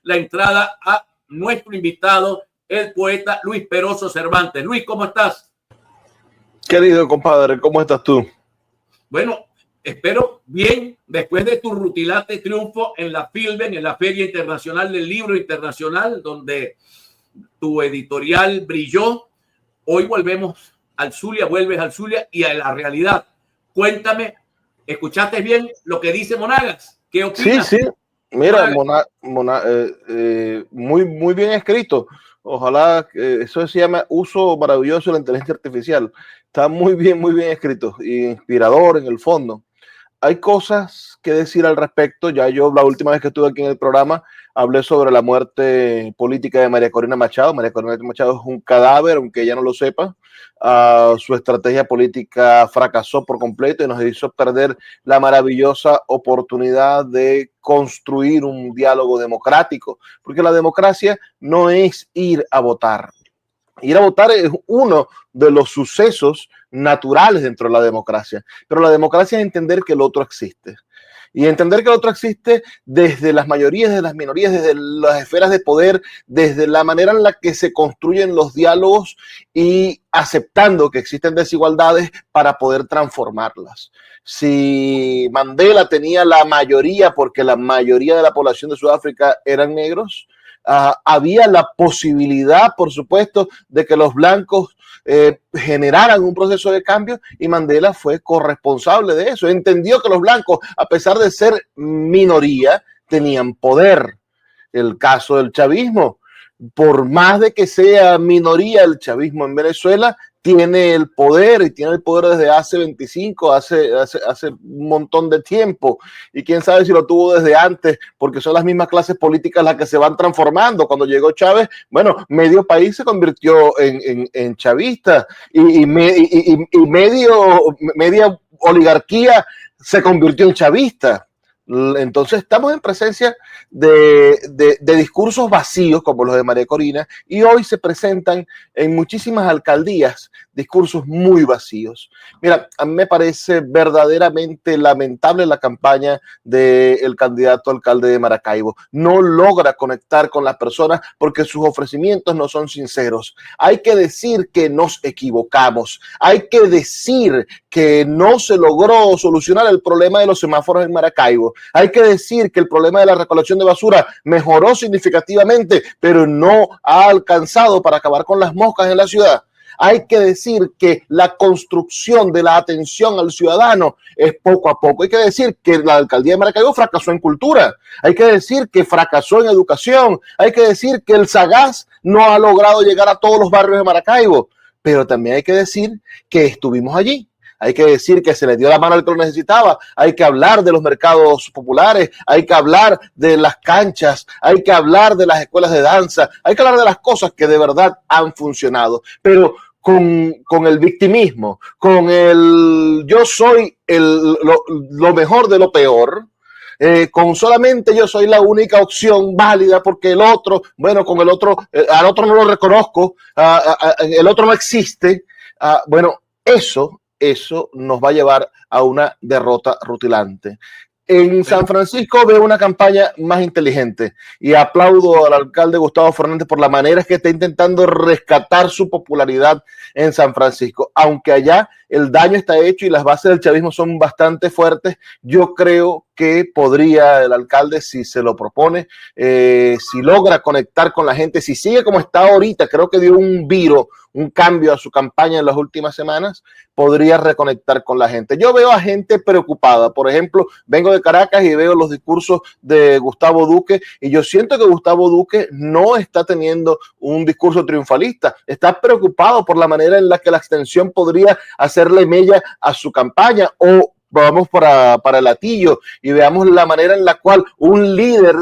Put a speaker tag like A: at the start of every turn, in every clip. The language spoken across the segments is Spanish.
A: la entrada a nuestro invitado, el poeta Luis Peroso Cervantes. Luis, ¿cómo estás?
B: Querido compadre, ¿cómo estás tú?
A: Bueno, espero bien, después de tu rutilante triunfo en la Filben, en la Feria Internacional del Libro Internacional, donde tu editorial brilló. Hoy volvemos al Zulia, vuelves al Zulia y a la realidad. Cuéntame, ¿escuchaste bien lo que dice Monagas? ¿Qué opinas?
B: Sí, mira, muy bien escrito. Ojalá, eso se llama uso maravilloso de la inteligencia artificial. Está muy bien escrito, inspirador en el fondo. Hay cosas que decir al respecto. Ya yo, la última vez que estuve aquí en el programa, hablé sobre la muerte política de María Corina Machado. María Corina Machado es un cadáver, aunque ella no lo sepa. Su estrategia política fracasó por completo y nos hizo perder la maravillosa oportunidad de construir un diálogo democrático, porque la democracia no es ir a votar. Ir a votar es uno de los sucesos naturales dentro de la democracia, pero la democracia es entender que el otro existe. Y entender que el otro existe desde las mayorías, desde las minorías, desde las esferas de poder, desde la manera en la que se construyen los diálogos y aceptando que existen desigualdades para poder transformarlas. Si Mandela tenía la mayoría porque la mayoría de la población de Sudáfrica eran negros, había la posibilidad, por supuesto, de que los blancos generaran un proceso de cambio, y Mandela fue corresponsable de eso. Entendió que los blancos, a pesar de ser minoría, tenían poder. El caso del chavismo, por más de que sea minoría, el chavismo en Venezuela tiene el poder, y tiene el poder desde hace 25, hace un montón de tiempo, y quién sabe si lo tuvo desde antes, porque son las mismas clases políticas las que se van transformando. Cuando llegó Chávez, bueno, medio país se convirtió en chavista, y media oligarquía se convirtió en chavista. Entonces estamos en presencia de discursos vacíos como los de María Corina, y hoy se presentan en muchísimas alcaldías discursos muy vacíos. Mira, a mí me parece verdaderamente lamentable la campaña del candidato alcalde de Maracaibo. No logra conectar con las personas porque sus ofrecimientos no son sinceros. Hay que decir que nos equivocamos. Hay que decir que no se logró solucionar el problema de los semáforos en Maracaibo. Hay que decir que el problema de la recolección de basura mejoró significativamente, pero no ha alcanzado para acabar con las moscas en la ciudad. Hay que decir que la construcción de la atención al ciudadano es poco a poco. Hay que decir que la alcaldía de Maracaibo fracasó en cultura. Hay que decir que fracasó en educación. Hay que decir que el Sagaz no ha logrado llegar a todos los barrios de Maracaibo. Pero también hay que decir que estuvimos allí. Hay que decir que se le dio la mano al que lo necesitaba. Hay que hablar de los mercados populares, hay que hablar de las canchas, hay que hablar de las escuelas de danza, hay que hablar de las cosas que de verdad han funcionado. Pero con el victimismo, con el yo soy lo mejor de lo peor, con solamente yo soy la única opción válida porque el otro, bueno, con el otro, al otro no lo reconozco, el otro no existe, bueno, eso nos va a llevar a una derrota rutilante. En San Francisco veo una campaña más inteligente y aplaudo al alcalde Gustavo Fernández por la manera que está intentando rescatar su popularidad en San Francisco. Aunque allá el daño está hecho y las bases del chavismo son bastante fuertes, yo creo que podría el alcalde, si se lo propone, si logra conectar con la gente, si sigue como está ahorita, creo que dio un viro, un cambio a su campaña en las últimas semanas, podría reconectar con la gente. Yo veo a gente preocupada. Por ejemplo, vengo de Caracas y veo los discursos de Gustavo Duque, y yo siento que Gustavo Duque no está teniendo un discurso triunfalista. Está preocupado por la manera en la que la extensión podría hacerle mella a su campaña. O vamos para el Latillo y veamos la manera en la cual un líder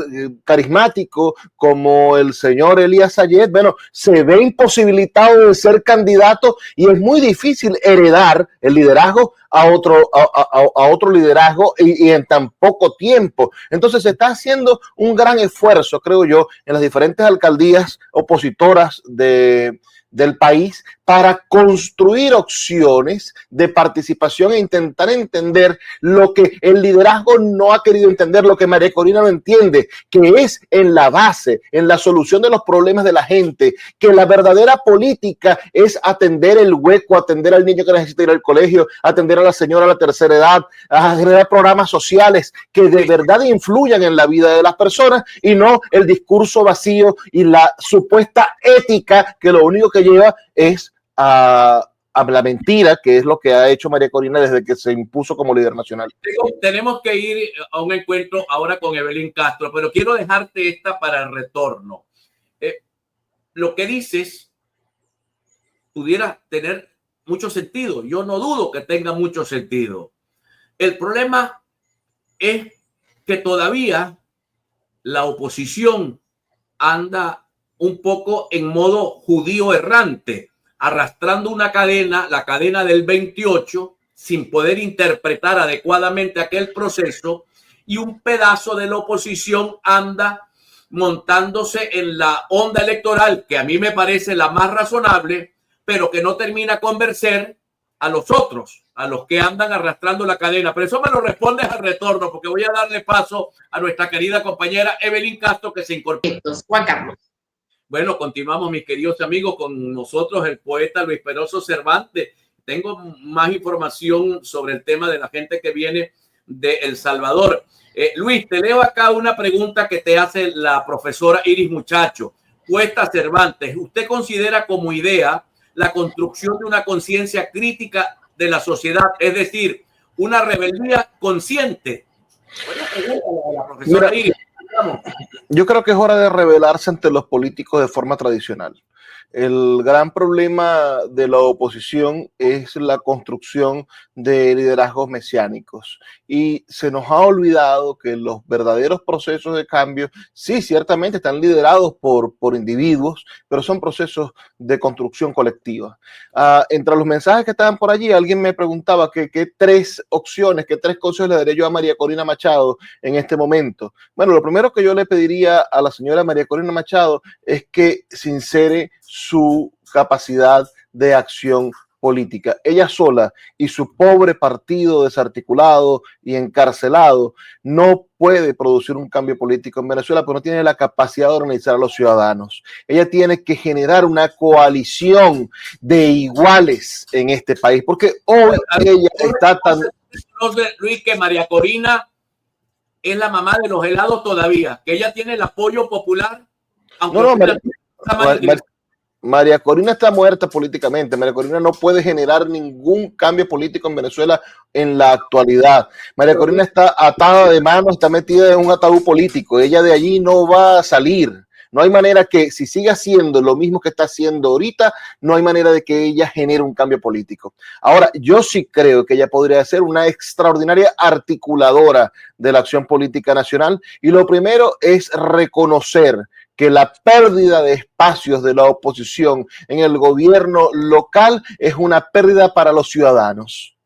B: carismático como el señor Elías Sayed, bueno, se ve imposibilitado de ser candidato, y es muy difícil heredar el liderazgo a otro liderazgo y en tan poco tiempo. Entonces se está haciendo un gran esfuerzo, creo yo, en las diferentes alcaldías opositoras del país para construir opciones de participación e intentar entender lo que el liderazgo no ha querido entender, lo que María Corina no entiende, que es en la base, en la solución de los problemas de la gente, que la verdadera política es atender el hueco, atender al niño que necesita ir al colegio, atender a la señora a la tercera edad, a generar programas sociales que de verdad influyan en la vida de las personas y no el discurso vacío y la supuesta ética que lo único que lleva es a la mentira, que es lo que ha hecho María Corina desde que se impuso como líder nacional.
A: Tenemos que ir a un encuentro ahora con Evelyn Castro, pero quiero dejarte esta para el retorno. Lo que dices pudiera tener mucho sentido. Yo no dudo que tenga mucho sentido. El problema es que todavía la oposición anda un poco en modo judío errante, arrastrando una cadena, la cadena del 28, sin poder interpretar adecuadamente aquel proceso, y un pedazo de la oposición anda montándose en la onda electoral, que a mí me parece la más razonable, pero que no termina de convencer a los otros, a los que andan arrastrando la cadena. Pero eso me lo respondes al retorno, porque voy a darle paso a nuestra querida compañera Evelyn Castro, que se incorpora.
C: Juan Carlos.
A: Bueno, continuamos, mis queridos amigos, con nosotros el poeta Luis Peroso Cervantes. Tengo más información sobre el tema de la gente que viene de El Salvador. Luis, te leo acá una pregunta que te hace la profesora Iris Muchacho. Poeta Cervantes, ¿usted considera como idea la construcción de una conciencia crítica de la sociedad, es decir, una rebeldía consciente? Buena pregunta la profesora Iris.
B: Yo creo que es hora de rebelarse ante los políticos de forma tradicional. El gran problema de la oposición es la construcción de liderazgos mesiánicos y se nos ha olvidado que los verdaderos procesos de cambio, sí, ciertamente están liderados por individuos, pero son procesos de construcción colectiva. Entre los mensajes que estaban por allí, alguien me preguntaba qué tres opciones, qué tres consejos le daría yo a María Corina Machado en este momento. Bueno, lo primero que yo le pediría a la señora María Corina Machado es que sincere su capacidad de acción política. Ella sola y su pobre partido desarticulado y encarcelado no puede producir un cambio político en Venezuela porque no tiene la capacidad de organizar a los ciudadanos. Ella tiene que generar una coalición de iguales en este país, porque hoy ella está tan...
A: Luis, que María Corina es la mamá de los helados todavía, que ella tiene el apoyo popular.
B: María Corina está muerta políticamente. María Corina no puede generar ningún cambio político en Venezuela en la actualidad. María Corina está atada de manos, está metida en un ataúd político. Ella de allí no va a salir. No hay manera que, si sigue haciendo lo mismo que está haciendo ahorita, no hay manera de que ella genere un cambio político. Ahora, yo sí creo que ella podría ser una extraordinaria articuladora de la acción política nacional. Y lo primero es reconocer que la pérdida de espacios de la oposición en el gobierno local es una pérdida para los ciudadanos.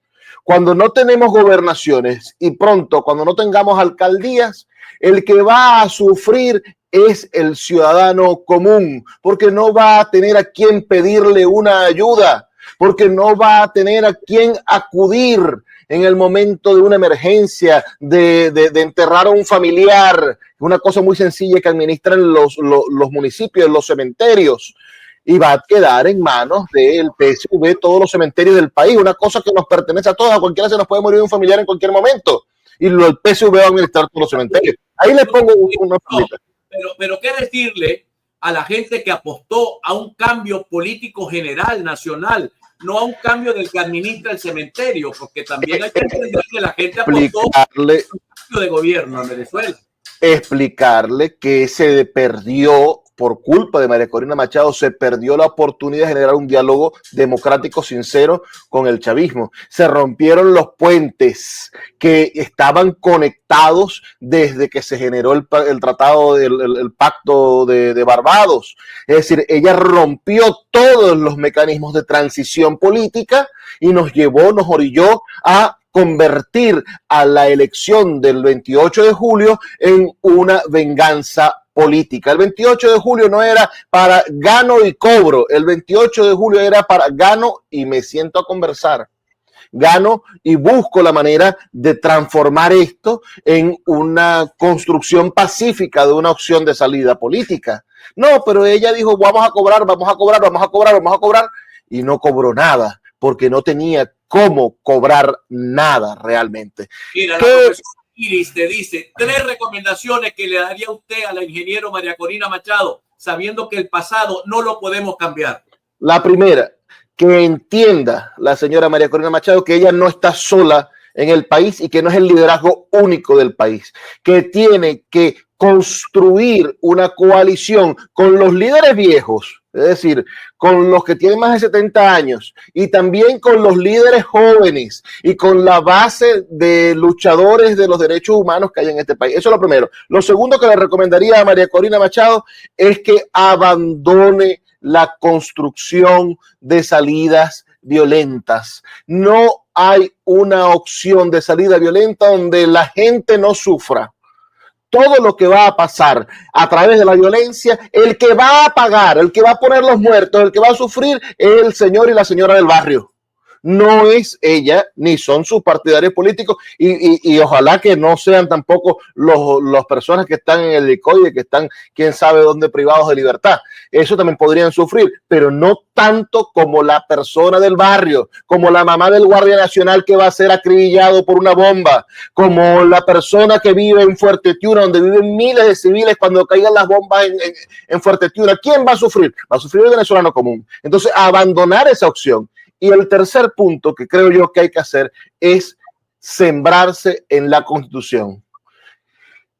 B: Cuando no tenemos gobernaciones y pronto cuando no tengamos alcaldías, el que va a sufrir es el ciudadano común, porque no va a tener a quién pedirle una ayuda, porque no va a tener a quién acudir en el momento de una emergencia, de enterrar a un familiar, una cosa muy sencilla que administran los municipios, los cementerios, y va a quedar en manos del PSV todos los cementerios del país, una cosa que nos pertenece a todos, a cualquiera se nos puede morir un familiar en cualquier momento, y el PSV va a administrar todos los cementerios. Ahí le pongo una pregunta.
A: Pero ¿qué decirle a la gente que apostó a un cambio político general, nacional, no a un cambio del que administra el cementerio? Porque también hay que entender que la gente apostó a un cambio de gobierno en Venezuela.
B: Explicarle que se perdió, por culpa de María Corina Machado, se perdió la oportunidad de generar un diálogo democrático sincero con el chavismo. Se rompieron los puentes que estaban conectados desde que se generó el tratado, el pacto de Barbados. Es decir, ella rompió todos los mecanismos de transición política y nos orilló a convertir a la elección del 28 de julio en una venganza política. El 28 de julio no era para gano y cobro, el 28 de julio era para gano y me siento a conversar. Gano y busco la manera de transformar esto en una construcción pacífica de una opción de salida política. No, pero ella dijo, vamos a cobrar, vamos a cobrar, vamos a cobrar, vamos a cobrar, y no cobró nada, porque no tenía cómo cobrar nada realmente.
A: Mira, la profesora Iris te dice 3 recomendaciones que le daría usted a la ingeniero María Corina Machado, sabiendo que el pasado no lo podemos cambiar.
B: La primera, que entienda la señora María Corina Machado que ella no está sola en el país y que no es el liderazgo único del país, que tiene que construir una coalición con los líderes viejos, es decir, con los que tienen más de 70 años y también con los líderes jóvenes y con la base de luchadores de los derechos humanos que hay en este país. Eso es lo primero. Lo segundo que le recomendaría a María Corina Machado es que abandone la construcción de salidas violentas. No hay una opción de salida violenta donde la gente no sufra. Todo lo que va a pasar a través de la violencia, el que va a pagar, el que va a poner los muertos, el que va a sufrir es el señor y la señora del barrio. No es ella, ni son sus partidarios políticos, y ojalá que no sean tampoco las personas que están en el licoide, que están quién sabe dónde privados de libertad. Eso también podrían sufrir, pero no tanto como la persona del barrio, como la mamá del Guardia Nacional que va a ser acribillado por una bomba, como la persona que vive en Fuerte Tiuna, donde viven miles de civiles cuando caigan las bombas en Fuerte Tiuna. ¿Quién va a sufrir? Va a sufrir el venezolano común. Entonces, abandonar esa opción. Y el tercer punto que creo yo que hay que hacer es sembrarse en la Constitución.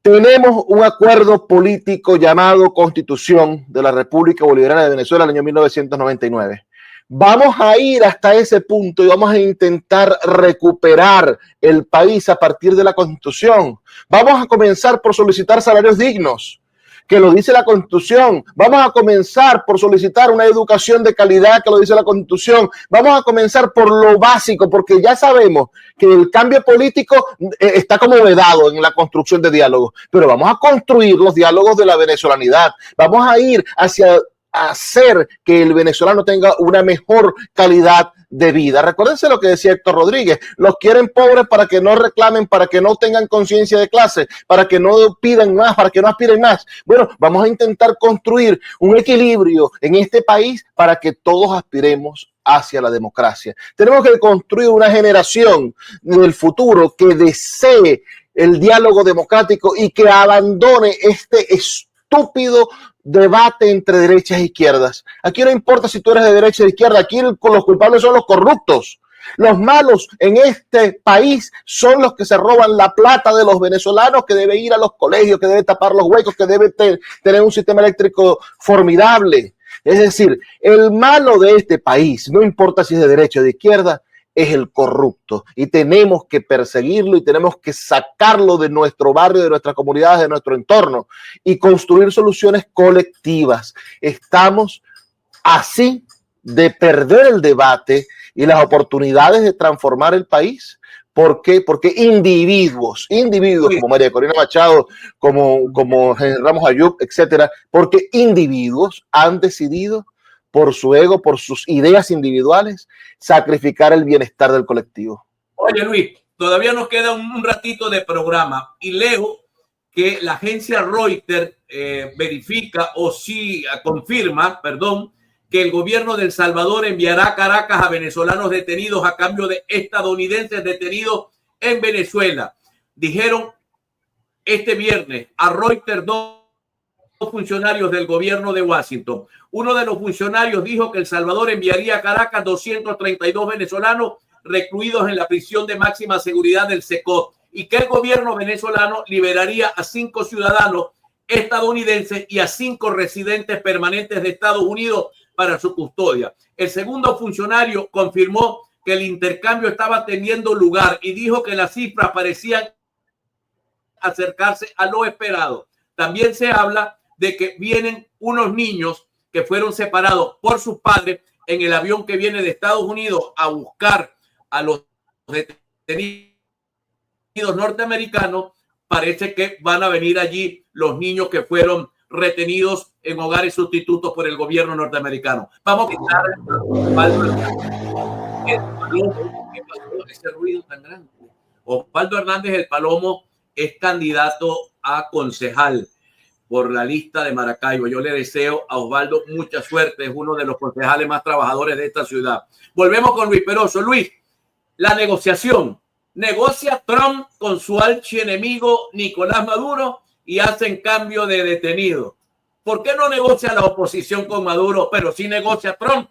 B: Tenemos un acuerdo político llamado Constitución de la República Bolivariana de Venezuela del año 1999. Vamos a ir hasta ese punto y vamos a intentar recuperar el país a partir de la Constitución. Vamos a comenzar por solicitar salarios dignos, que lo dice la Constitución. Vamos a comenzar por solicitar una educación de calidad, que lo dice la Constitución. Vamos a comenzar por lo básico, porque ya sabemos que el cambio político está como vedado en la construcción de diálogos, pero vamos a construir los diálogos de la venezolanidad. Vamos a ir hacia hacer que el venezolano tenga una mejor calidad de vida. Recuérdense lo que decía Héctor Rodríguez: los quieren pobres para que no reclamen, para que no tengan conciencia de clase, para que no pidan más, para que no aspiren más. Bueno, vamos a intentar construir un equilibrio en este país para que todos aspiremos hacia la democracia. Tenemos que construir una generación del futuro que desee el diálogo democrático y que abandone este estúpido debate entre derechas e izquierdas. Aquí no importa si tú eres de derecha o de izquierda, aquí los culpables son los corruptos. Los malos en este país son los que se roban la plata de los venezolanos, que debe ir a los colegios, que debe tapar los huecos, que debe tener un sistema eléctrico formidable. Es decir, el malo de este país, no importa si es de derecha o de izquierda, es el corrupto, y tenemos que perseguirlo y tenemos que sacarlo de nuestro barrio, de nuestras comunidades, de nuestro entorno y construir soluciones colectivas. Estamos así de perder el debate y las oportunidades de transformar el país. ¿Por qué? Porque individuos como María Corina Machado, como Ramos Ayub, etcétera, porque individuos han decidido por su ego, por sus ideas individuales, sacrificar el bienestar del colectivo.
A: Oye, Luis, todavía nos queda un ratito de programa y leo que la agencia Reuters verifica o sí confirma, que el gobierno de El Salvador enviará a Caracas a venezolanos detenidos a cambio de estadounidenses detenidos en Venezuela. Dijeron este viernes a Reuters dos funcionarios del gobierno de Washington. Uno de los funcionarios dijo que El Salvador enviaría a Caracas 232 venezolanos recluidos en la prisión de máxima seguridad del SECOT y que el gobierno venezolano liberaría a 5 ciudadanos estadounidenses y a 5 residentes permanentes de Estados Unidos para su custodia. El segundo funcionario confirmó que el intercambio estaba teniendo lugar y dijo que las cifras parecían acercarse a lo esperado. También se habla de que vienen unos niños que fueron separados por sus padres en el avión que viene de Estados Unidos a buscar a los detenidos norteamericanos, parece que van a venir allí los niños que fueron retenidos en hogares sustitutos por el gobierno norteamericano. Vamos a quitar ese ruido tan grande. Osvaldo Hernández el Palomo es candidato a concejal por la lista de Maracaibo. Yo le deseo a Osvaldo mucha suerte, es uno de los concejales más trabajadores de esta ciudad. Volvemos con Luis Peroso. Luis, la negociación. Negocia Trump con su archienemigo Nicolás Maduro y hacen cambio de detenido. ¿Por qué no negocia la oposición con Maduro, pero sí negocia Trump?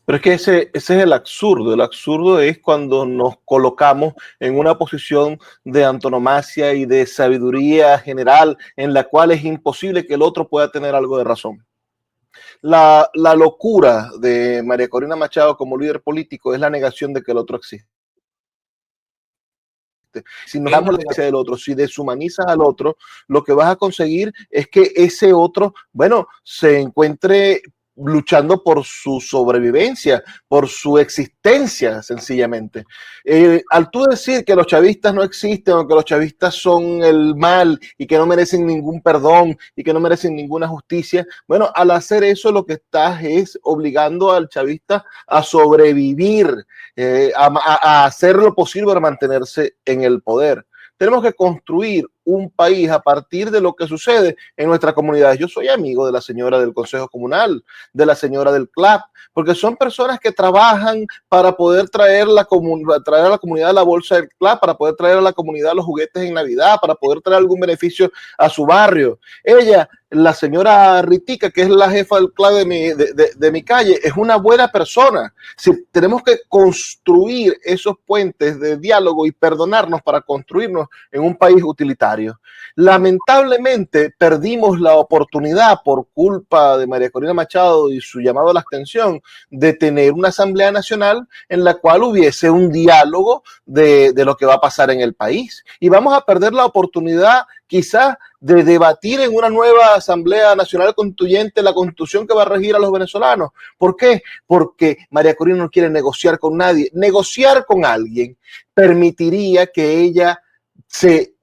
B: Pero es que ese es el absurdo. El absurdo es cuando nos colocamos en una posición de antonomasia y de sabiduría general en la cual es imposible que el otro pueda tener algo de razón. La locura de María Corina Machado como líder político es la negación de que el otro existe. Si nos damos la idea del otro, si deshumanizas al otro, lo que vas a conseguir es que ese otro, bueno, se encuentre luchando por su sobrevivencia, por su existencia, sencillamente. Al tú decir que los chavistas no existen o que los chavistas son el mal y que no merecen ningún perdón y que no merecen ninguna justicia, bueno, al hacer eso lo que estás es obligando al chavista a sobrevivir, a hacer lo posible para mantenerse en el poder. Tenemos que construir un país a partir de lo que sucede en nuestras comunidades. Yo soy amigo de la señora del Consejo Comunal, de la señora del CLAP, porque son personas que trabajan para poder traer a la comunidad la bolsa del CLAP, para poder traer a la comunidad los juguetes en Navidad, para poder traer algún beneficio a su barrio. Ella, la señora Ritica, que es la jefa del CLAP de mi calle, es una buena persona. Si tenemos que construir esos puentes de diálogo y perdonarnos para construirnos en un país utilitario. Lamentablemente perdimos la oportunidad por culpa de María Corina Machado y su llamado a la abstención de tener una Asamblea Nacional en la cual hubiese un diálogo de lo que va a pasar en el país. Y vamos a perder la oportunidad quizás de debatir en una nueva Asamblea Nacional Constituyente la Constitución que va a regir a los venezolanos. ¿Por qué? Porque María Corina no quiere negociar con nadie. Negociar con alguien permitiría que ella se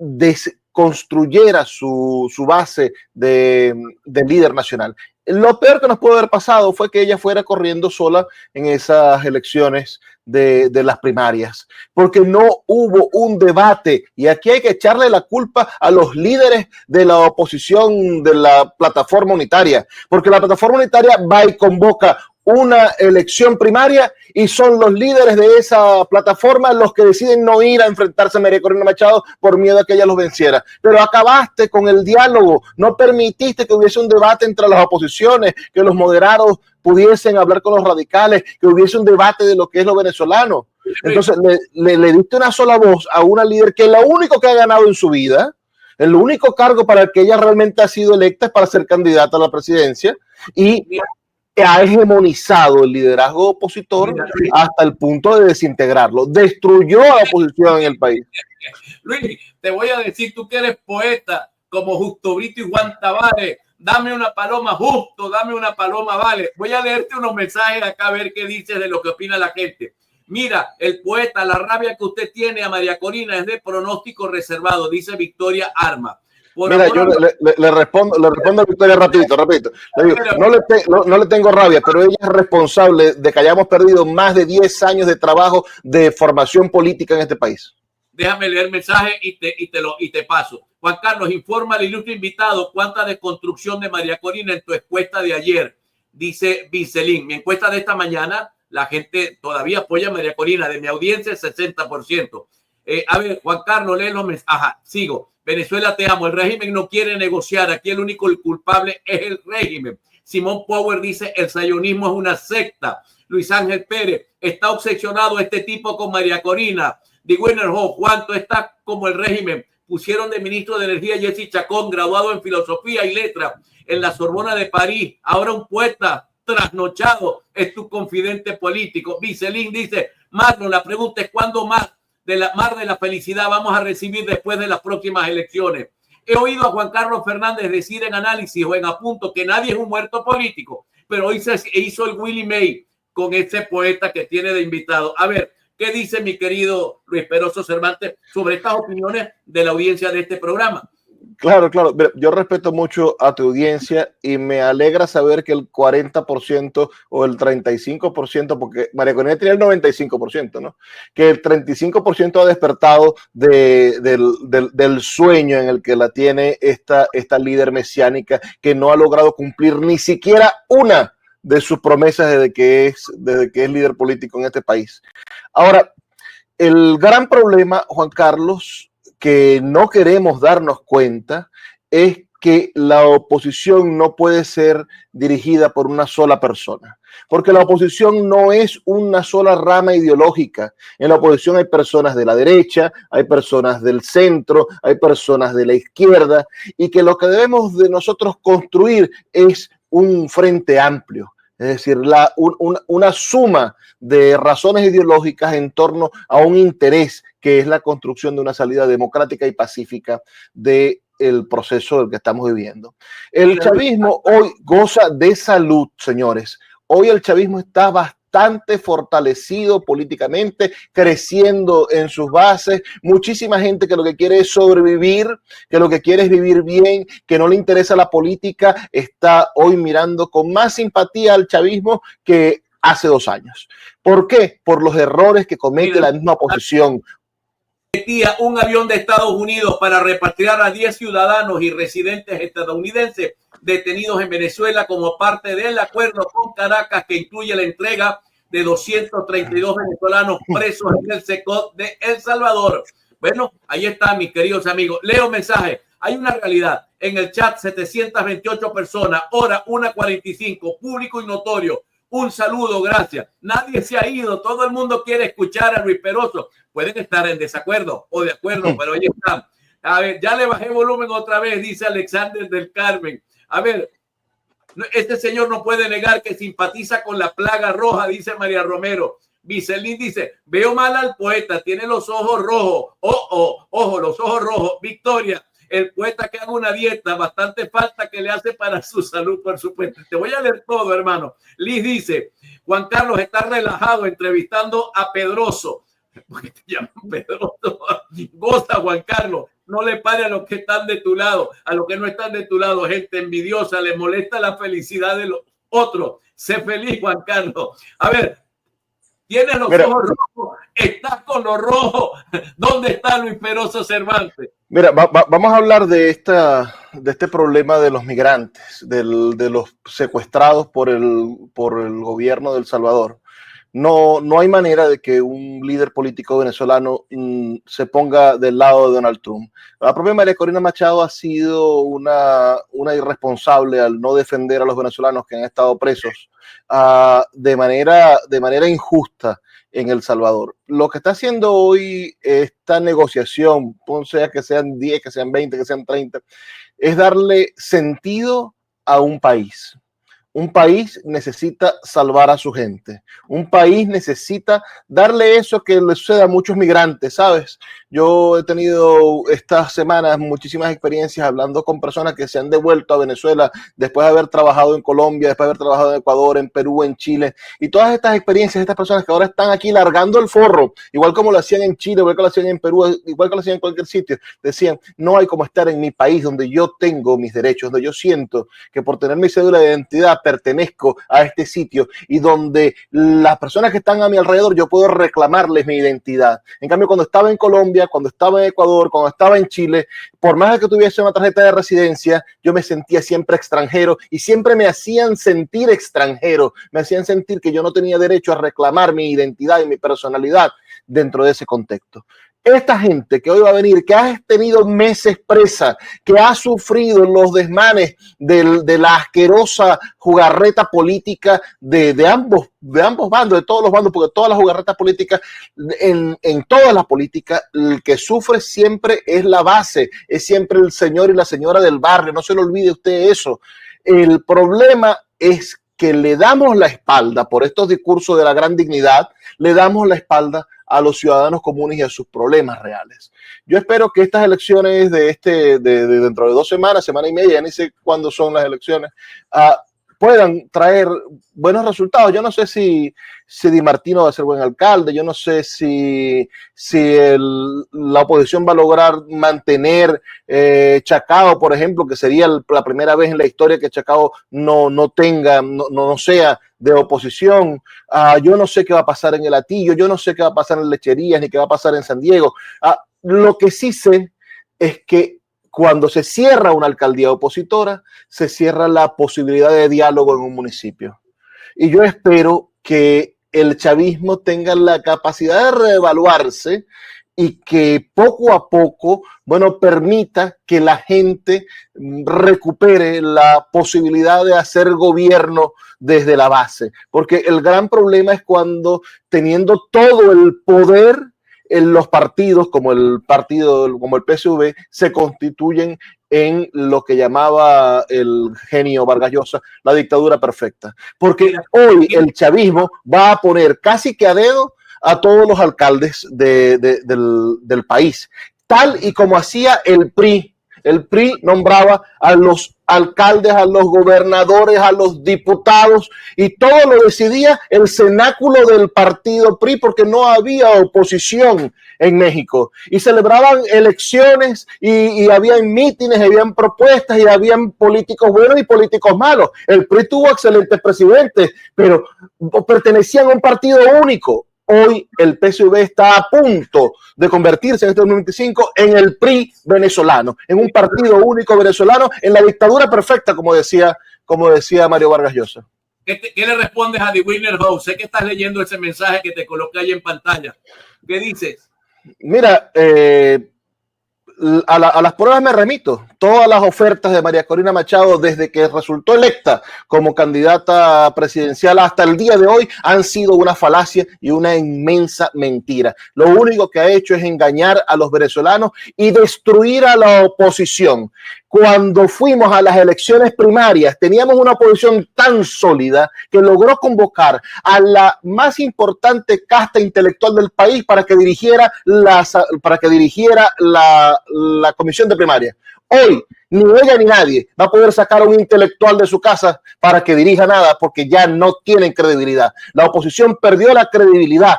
B: construyera su base de líder nacional. Lo peor que nos pudo haber pasado fue que ella fuera corriendo sola en esas elecciones de las primarias, porque no hubo un debate, y aquí hay que echarle la culpa a los líderes de la oposición de la plataforma unitaria, porque la plataforma unitaria va y convoca una elección primaria y son los líderes de esa plataforma los que deciden no ir a enfrentarse a María Corina Machado por miedo a que ella los venciera. Pero acabaste con el diálogo, no permitiste que hubiese un debate entre las oposiciones, que los moderados pudiesen hablar con los radicales, que hubiese un debate de lo que es lo venezolano. Entonces le diste una sola voz a una líder que es lo único que ha ganado en su vida, el único cargo para el que ella realmente ha sido electa es para ser candidata a la presidencia, y ha hegemonizado el liderazgo opositor hasta el punto de desintegrarlo. Destruyó a la oposición en el país.
A: Luis, te voy a decir, tú que eres poeta como Justo Brito y Juan Tavares, dame una paloma Justo, dame una paloma Vale. Voy a leerte unos mensajes acá a ver qué dices de lo que opina la gente. Mira, el poeta, la rabia que usted tiene a María Corina es de pronóstico reservado, dice Victoria Arma.
B: Mira, yo le respondo a Victoria rapidito. Le digo, no le tengo rabia, pero ella es responsable de que hayamos perdido más de 10 años de trabajo de formación política en este país.
A: Déjame leer el mensaje y te paso. Juan Carlos, informa al ilustre invitado cuánta desconstrucción de María Corina en tu encuesta de ayer, dice Vicelín. Mi encuesta de esta mañana, la gente todavía apoya a María Corina, de mi audiencia el 60%. A ver, Juan Carlos, lee los mensajes. Ajá, sigo. Venezuela, te amo. El régimen no quiere negociar. Aquí el único culpable es el régimen. Simón Power dice, el sayonismo es una secta. Luis Ángel Pérez, está obsesionado este tipo con María Corina. De Winnerhoff, Juan, tú estás como el régimen. Pusieron de ministro de Energía Jesse Chacón, graduado en Filosofía y Letras en la Sorbona de París. Ahora un poeta trasnochado es tu confidente político. Vicelín dice, Marlon, la pregunta es, ¿cuándo más de la felicidad vamos a recibir después de las próximas elecciones? He oído a Juan Carlos Fernández decir en Análisis o en Apunto que nadie es un muerto político, pero hoy se hizo el Willie May con ese poeta que tiene de invitado. A ver, ¿Qué dice mi querido Luis Peroso Cervantes sobre estas opiniones de la audiencia de este programa?
B: Claro, claro. Yo respeto mucho a tu audiencia y me alegra saber que el 40% o el 35%, porque María Corina tenía el 95%, ¿no? Que el 35% ha despertado del sueño en el que la tiene esta líder mesiánica que no ha logrado cumplir ni siquiera una de sus promesas desde que es líder político en este país. Ahora, el gran problema, Juan Carlos, que no queremos darnos cuenta es que la oposición no puede ser dirigida por una sola persona, porque la oposición no es una sola rama ideológica. En la oposición hay personas de la derecha, hay personas del centro, hay personas de la izquierda, y que lo que debemos de nosotros construir es un frente amplio. Es decir, una suma de razones ideológicas en torno a un interés que es la construcción de una salida democrática y pacífica del proceso del que estamos viviendo. El chavismo hoy goza de salud, señores. Hoy el chavismo está bastante fortalecido políticamente, creciendo en sus bases. Muchísima gente que lo que quiere es sobrevivir, que lo que quiere es vivir bien, que no le interesa la política, está hoy mirando con más simpatía al chavismo que hace 2 años. ¿Por qué? Por los errores que comete la misma oposición.
A: Un avión de Estados Unidos para repatriar a 10 ciudadanos y residentes estadounidenses detenidos en Venezuela como parte del acuerdo con Caracas que incluye la entrega de 232 venezolanos presos en el SECOT de El Salvador. Bueno, ahí está, mis queridos amigos. Leo mensaje. Hay una realidad. En el chat, 728 personas, hora 1:45, público y notorio. Un saludo, gracias. Nadie se ha ido, todo el mundo quiere escuchar a Luis Peroso. Pueden estar en desacuerdo o de acuerdo, pero ahí están. A ver, ya le bajé volumen otra vez, dice Alexander del Carmen. A ver, este señor no puede negar que simpatiza con la plaga roja, dice María Romero. Vicelín dice, veo mal al poeta, tiene los ojos rojos. Ojo, los ojos rojos. Victoria, el poeta que haga una dieta, bastante falta que le hace para su salud, por supuesto. Te voy a leer todo, hermano. Liz dice, Juan Carlos está relajado entrevistando a Pedroso. Porque te llaman Pedroso. Goza, Juan Carlos. No le pare a los que están de tu lado, a los que no están de tu lado, gente envidiosa, le molesta la felicidad de los otros. Sé feliz, Juan Carlos. A ver, tienes los ojos rojos, estás con los rojos. ¿Dónde está Luis Peroso Cervantes?
B: Mira, vamos a hablar de este problema de los migrantes, de los secuestrados por el gobierno de El Salvador. No hay manera de que un líder político venezolano se ponga del lado de Donald Trump. La propia María Corina Machado ha sido una irresponsable al no defender a los venezolanos que han estado presos de manera injusta en El Salvador. Lo que está haciendo hoy esta negociación, sea que sean 10, que sean 20, que sean 30, es darle sentido a un país. Un país necesita salvar a su gente. Un país necesita darle eso que le sucede a muchos migrantes, ¿sabes? Yo he tenido estas semanas muchísimas experiencias hablando con personas que se han devuelto a Venezuela después de haber trabajado en Colombia, después de haber trabajado en Ecuador, en Perú, en Chile. Y todas estas experiencias, estas personas que ahora están aquí largando el forro, igual como lo hacían en Chile, igual que lo hacían en Perú, igual que lo hacían en cualquier sitio, decían, no hay como estar en mi país donde yo tengo mis derechos, donde yo siento que por tener mi cédula de identidad pertenezco a este sitio y donde las personas que están a mi alrededor yo puedo reclamarles mi identidad. En cambio, cuando estaba en Colombia, cuando estaba en Ecuador, cuando estaba en Chile, por más de que tuviese una tarjeta de residencia, yo me sentía siempre extranjero y siempre me hacían sentir extranjero, me hacían sentir que yo no tenía derecho a reclamar mi identidad y mi personalidad dentro de ese contexto. Esta gente que hoy va a venir, que ha tenido meses presa, que ha sufrido los desmanes de la asquerosa jugarreta política de ambos bandos, de todos los bandos, porque todas las jugarretas políticas, en todas las políticas, el que sufre siempre es la base, es siempre el señor y la señora del barrio, no se le olvide usted eso. El problema es que le damos la espalda por estos discursos de la gran dignidad, le damos la espalda a los ciudadanos comunes y a sus problemas reales. Yo espero que estas elecciones de dentro de 2 semanas, semana y media, ya ni sé cuándo son las elecciones, puedan traer buenos resultados. Yo no sé si Di Martino va a ser buen alcalde, yo no sé si la oposición va a lograr mantener Chacao, por ejemplo, que sería la primera vez en la historia que Chacao no sea de oposición. Yo no sé qué va a pasar en el Hatillo, yo no sé qué va a pasar en Lecherías, ni qué va a pasar en San Diego. Lo que sí sé es que cuando se cierra una alcaldía opositora, se cierra la posibilidad de diálogo en un municipio. Y yo espero que el chavismo tenga la capacidad de reevaluarse y que poco a poco, bueno, permita que la gente recupere la posibilidad de hacer gobierno desde la base. Porque el gran problema es cuando, teniendo todo el poder, en los partidos como el PSV se constituyen en lo que llamaba el genio Vargas Llosa la dictadura perfecta. Porque hoy el chavismo va a poner casi que a dedo a todos los alcaldes del país, tal y como hacía el PRI. El PRI nombraba a los alcaldes, a los gobernadores, a los diputados, y todo lo decidía el cenáculo del partido PRI, porque no había oposición en México. Y celebraban elecciones y habían mítines, habían propuestas y habían políticos buenos y políticos malos. El PRI tuvo excelentes presidentes, pero pertenecían a un partido único. Hoy el PSV está a punto de convertirse en este 2025 en el PRI venezolano, en un partido único venezolano, en la dictadura perfecta, como decía Mario Vargas Llosa.
A: ¿Qué le respondes a The Winner House? Sé que estás leyendo ese mensaje que te coloqué ahí en pantalla. ¿Qué dices?
B: Mira, a las pruebas me remito. Todas las ofertas de María Corina Machado desde que resultó electa como candidata presidencial hasta el día de hoy han sido una falacia y una inmensa mentira. Lo único que ha hecho es engañar a los venezolanos y destruir a la oposición. Cuando fuimos a las elecciones primarias, teníamos una oposición tan sólida que logró convocar a la más importante casta intelectual del país para que dirigiera la comisión de primaria. Hoy, ni ella ni nadie va a poder sacar a un intelectual de su casa para que dirija nada, porque ya no tienen credibilidad. La oposición perdió la credibilidad.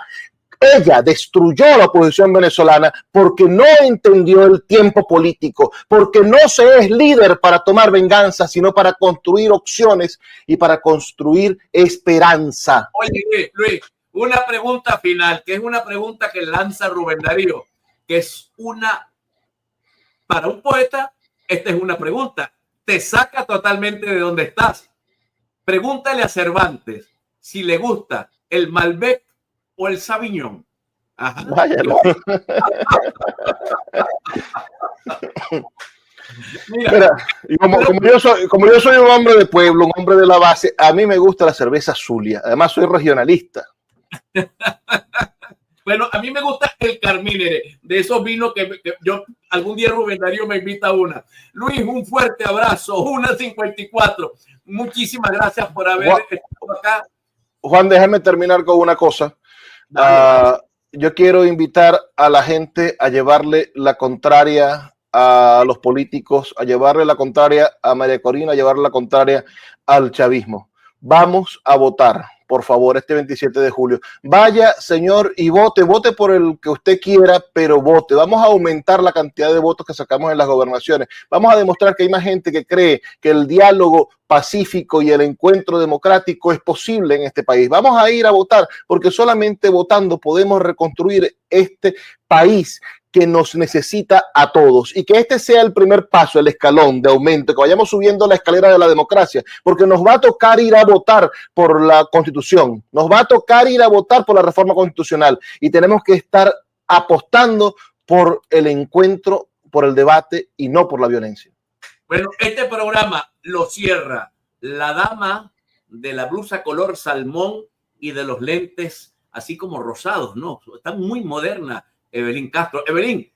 B: Ella destruyó a la oposición venezolana porque no entendió el tiempo político, porque no se es líder para tomar venganza, sino para construir opciones y para construir esperanza.
A: Oye, Luis, una pregunta final, que es una pregunta que lanza Rubén Darío, que es para un poeta, esta es una pregunta, te saca totalmente de donde estás. Pregúntale a Cervantes si le gusta el Malbec o el Sauvignon. Ajá.
B: Mira, como yo soy un hombre de pueblo, un hombre de la base, a mí me gusta la cerveza Zulia. Además, soy regionalista.
A: Bueno, a mí me gusta el Carmínere, de esos vinos que yo algún día Rubén Darío me invita a una. Luis, un fuerte abrazo, 1:54. Muchísimas gracias por haber estado acá.
B: Juan, déjame terminar con una cosa. Yo quiero invitar a la gente a llevarle la contraria a los políticos, a llevarle la contraria a María Corina, a llevarle la contraria al chavismo. Vamos a votar, por favor, este 27 de julio. Vaya, señor, y vote por el que usted quiera, pero vote. Vamos a aumentar la cantidad de votos que sacamos en las gobernaciones. Vamos a demostrar que hay más gente que cree que el diálogo pacífico y el encuentro democrático es posible en este país. Vamos a ir a votar, porque solamente votando podemos reconstruir este país que nos necesita a todos, y que este sea el primer paso, el escalón de aumento, que vayamos subiendo la escalera de la democracia, porque nos va a tocar ir a votar por la Constitución, nos va a tocar ir a votar por la reforma constitucional, y tenemos que estar apostando por el encuentro, por el debate y no por la violencia.
A: Bueno, este programa lo cierra la dama de la blusa color salmón y de los lentes así como rosados, ¿no? Está muy moderna, Evelyn Castro. Evelyn,